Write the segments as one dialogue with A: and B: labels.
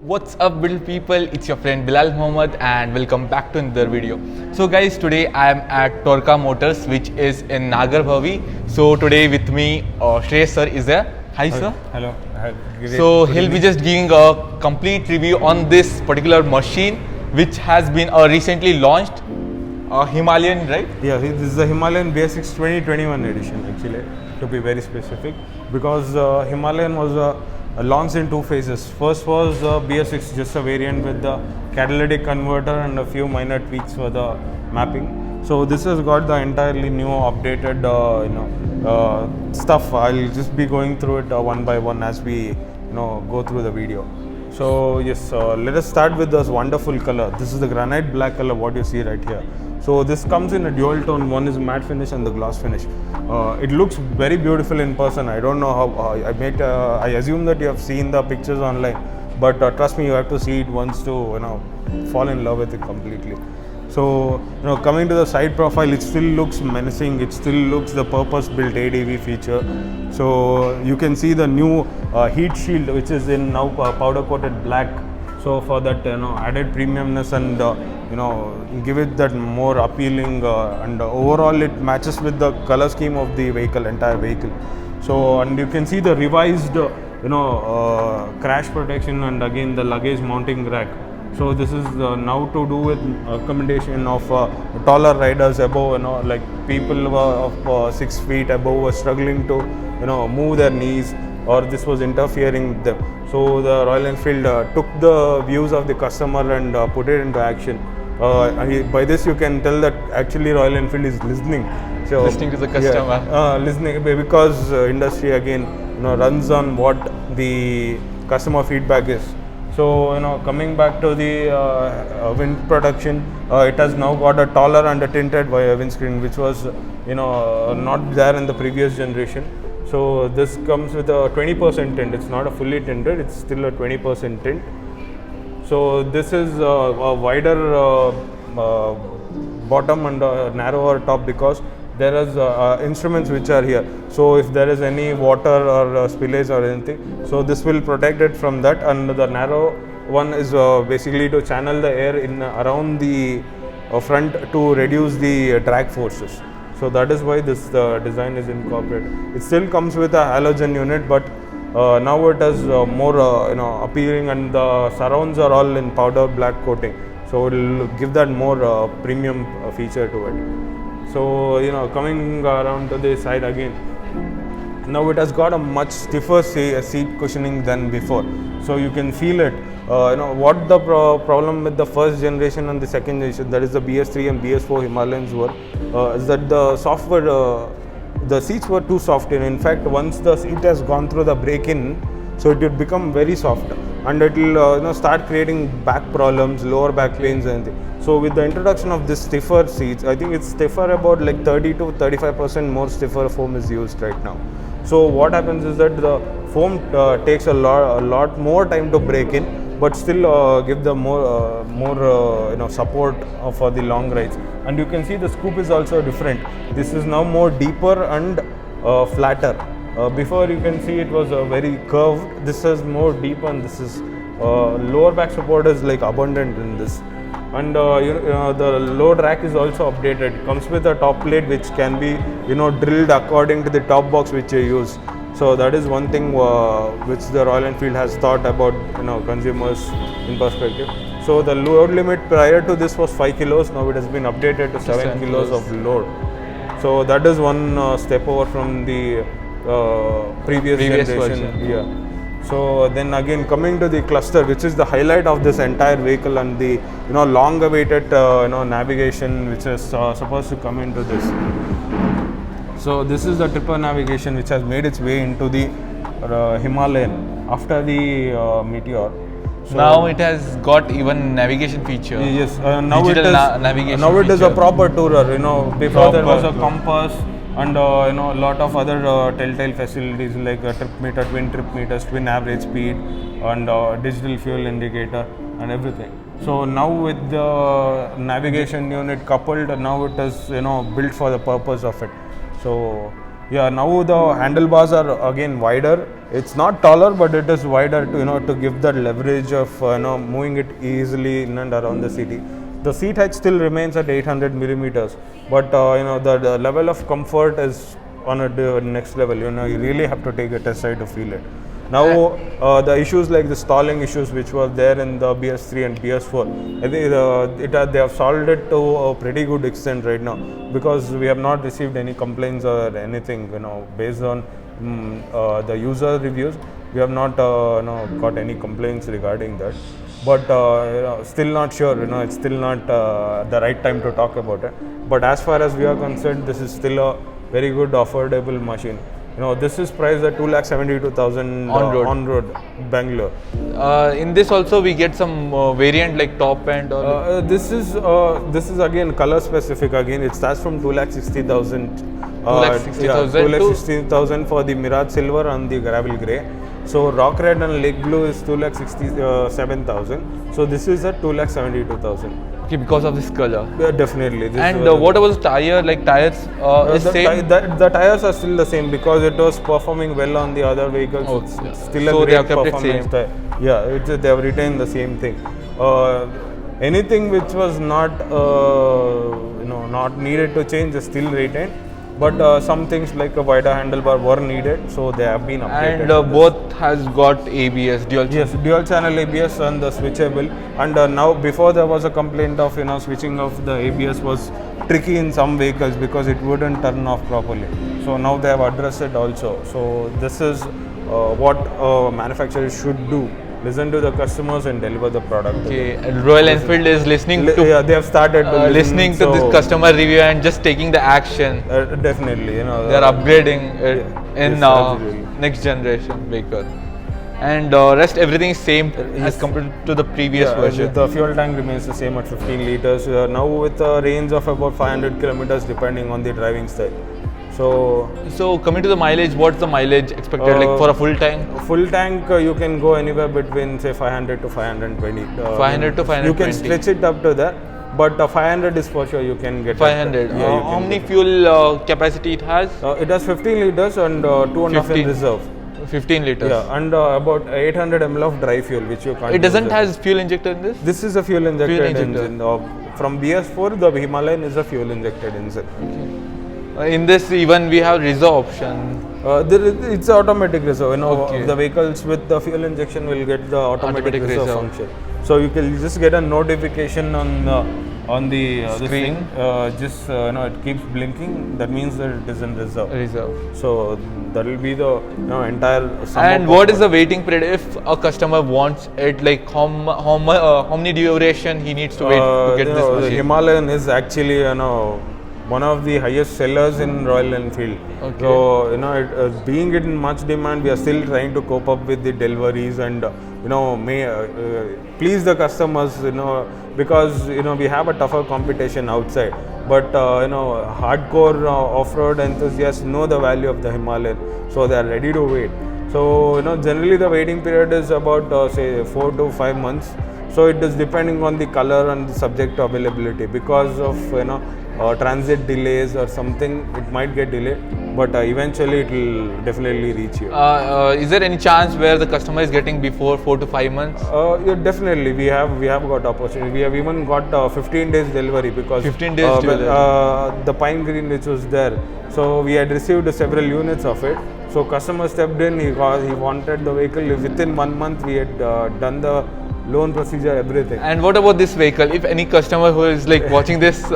A: What's up, build people? It's your friend Bilal Mohammed and welcome back to another video. So guys, today I am at Torka Motors, which is in Nagarbavi. So today with me Shreyas sir is there. Hi sir.
B: Hello.
A: So he'll be just giving a complete review on this particular machine which has been recently launched, Himalayan, right?
B: Yeah, this is the Himalayan BS6 2021 edition actually, to be very specific, because Himalayan was launched in two phases. First was BS6, just a variant with the catalytic converter and a few minor tweaks for the mapping. So this has got the entirely new updated stuff. I'll just be going through it one by one as we go through the video. So yes, let us start with this wonderful color. This is the granite black color, what you see right here. So this comes in a dual tone. One is matte finish and the gloss finish. It looks very beautiful in person. I don't know how I assume that you have seen the pictures online, but trust me, you have to see it once to fall in love with it completely. So coming to the side profile, it still looks menacing. It still looks the purpose-built ADV feature. So you can see the new heat shield, which is in now powder-coated black. So for that added premiumness and give it that more appealing and overall it matches with the color scheme of the vehicle, entire vehicle. So and you can see the revised crash protection and again the luggage mounting rack. So this is now to do with accommodation of taller riders above, like people of 6 feet above were struggling to move their knees, or this was interfering with them. So the Royal Enfield took the views of the customer and put it into action. By this you can tell that actually Royal Enfield is listening. So,
A: listening to the customer.
B: Yeah, listening, because industry again runs on what the customer feedback is. So coming back to the wind protection, it has now got a taller and a tinted windscreen, which was not there in the previous generation. So this comes with a 20% tint. It's not a fully tinted, it's still a 20% tint. So this is a wider bottom and a narrower top, because there is instruments which are here. So if there is any water or spillage or anything, so this will protect it from that. And the narrow one is basically to channel the air in around the front to reduce the drag forces. So that is why this design is incorporated. It still comes with a halogen unit, but now it has more appealing, and the surrounds are all in powder black coating. So it will give that more premium feature to it. So coming around to the side again, now it has got a much stiffer seat cushioning than before. So you can feel it. What the problem with the first generation and the second generation, that is the BS3 and BS4 Himalayans were, is that the software, the seats were too soft. And in fact, once the seat has gone through the break-in, so it will become very soft, and it will start creating back problems, lower back pains and anything. So with the introduction of this stiffer seats, I think it's stiffer about like 30 to 35% more stiffer foam is used right now. So what happens is that the foam takes a lot more time to break in, but still give the more support for the long rides. And you can see the scoop is also different. This is now more deeper and flatter. Before you can see it was very curved. This is more deep, and this is lower back support is like abundant in this. And the load rack is also updated. Comes with a top plate which can be drilled according to the top box which you use. So that is one thing which the Royal Enfield has thought about consumers in perspective. So the load limit prior to this was 5 kilos. Now it has been updated to 7 kilos of load. So that is one step over from the previous generation.
A: Version.
B: Yeah. So then again coming to the cluster, which is the highlight of this entire vehicle, and the long-awaited navigation which is supposed to come into this. So this is the tripper navigation which has made its way into the Himalayan after the Meteor. So
A: now it has got even navigation feature.
B: Yes, now
A: digital
B: it is
A: navigation.
B: Now it is a proper tourer. Before there was a
A: Proper.
B: compass and a lot of other telltale facilities like a trip meter, twin trip meters, twin average speed, and digital fuel indicator and everything. So now with the navigation unit coupled, now it is built for the purpose of it. So Yeah, now the handlebars are again wider. It's not taller, but it is wider to to give that leverage of moving it easily in and around the city. The seat height still remains at 800 millimeters, but the level of comfort is on a next level. You really have to take a test ride to feel it. Now the issues like the stalling issues which were there in the BS3 and BS4, I think they have solved it to a pretty good extent right now, because we have not received any complaints or anything. Based on the user reviews, we have not got any complaints regarding that. But still not sure. It's still not the right time to talk about it. But as far as we are concerned, this is still a very good affordable machine. This is priced at 2,72,000 on road, Bangalore.
A: In this also we get some variant like top end or
B: this is again color specific. Again, it starts from 2,60,000. 2,60,000 for the Mirage Silver and the Gravel Grey. So Rock Red and Lake Blue is 2,67,000. So this is at 2,72,000.
A: Okay, because of this color.
B: Yeah, definitely.
A: And what about the tire? Like tires is same?
B: The tires are still the same because it was performing well on the other vehicles.
A: Oh,
B: it's
A: yeah.
B: still
A: So
B: a
A: they
B: great
A: have kept it
B: performance
A: same.
B: tire. Yeah, they have retained the same thing. Anything which was not not needed to change is still retained. But some things like a wider handlebar were needed, so they have been updated.
A: And both has got ABS, dual channel.
B: Yes, dual channel ABS and the switchable. And now before there was a complaint of switching off the ABS was tricky in some vehicles because it wouldn't turn off properly. So now they have addressed it also. So this is what manufacturers should do. Listen to the customers and deliver the product.
A: Okay, and Royal Enfield is listening to
B: yeah, they have started
A: listening to this customer review and just taking the action.
B: Definitely,
A: They are upgrading it in next generation vehicle. And rest everything is same as compared to the previous version.
B: The fuel tank remains the same at 15 liters. Now with a range of about 500 kilometers depending on the driving style.
A: So coming to the mileage, what's the mileage expected like for a full tank?
B: Full tank you can go anywhere between say 500 to 520.
A: 500 to 520.
B: You can stretch it up to that, but 500 is for sure you can get.
A: 500. How many fuel capacity it has?
B: It has 15 liters and 2.5 in reserve.
A: 15 liters.
B: Yeah, and about 800 ml of dry fuel, which you can't.
A: It doesn't has fuel injector in this.
B: This is a fuel injected engine. From BS4, the Himalayan is a fuel injected engine.
A: Okay. In this, even we have reserve option.
B: It's automatic reserve.
A: Okay.
B: The vehicles with the fuel injection will get the automatic reserve function. So you can just get a notification on the screen. It keeps blinking. That means that it is in reserve. So that will be the entire.
A: And what is the waiting period if a customer wants it? Like how many duration he needs to wait to get this machine?
B: The Himalayan is actually one of the highest sellers in Royal Enfield.
A: Okay.
B: So being in much demand, we are still trying to cope up with the deliveries and please the customers. Because we have a tougher competition outside. But hardcore off-road enthusiasts know the value of the Himalayan, so they are ready to wait. So generally the waiting period is about say 4 to 5 months. So it is depending on the color and the subject to availability. Because of transit delays or something, it might get delayed, but eventually it will definitely reach you.
A: Is there any chance where the customer is getting before 4 to 5 months?
B: Yeah, definitely. We have got opportunity. We have even got 15 days delivery because
A: 15 days delivery.
B: The pine green which was there. So we had received several units of it. So customer stepped in. He wanted the vehicle within 1 month. We had done the loan procedure, everything.
A: And what about this vehicle? If any customer who is like watching this,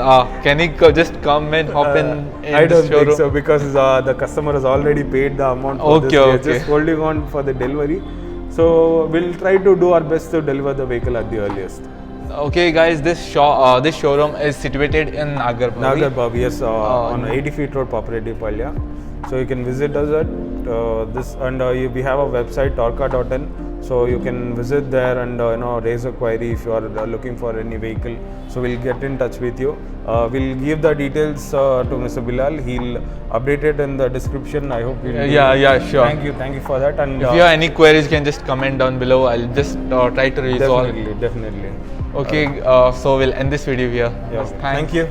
A: can he just come and hop in
B: I don't
A: showroom?
B: think so because the customer has already paid the amount for this. We are just holding on for the delivery. So we'll try to do our best to deliver the vehicle at the earliest.
A: Okay, guys, this showroom is situated in
B: Nagarbavi, yes, on 80 feet road, Papareti Palya. So you can visit us at this, and we have a website torka.in. So you can visit there and raise a query if you are looking for any vehicle. So we'll get in touch with you. We'll give the details to Mr. Bilal. He'll update it in the description. I hope you'll
A: sure.
B: Thank you for that. And
A: if you have any queries, you can just comment down below. I'll just try to resolve.
B: Definitely.
A: Okay, so we'll end this video here.
B: Yeah. Thank you.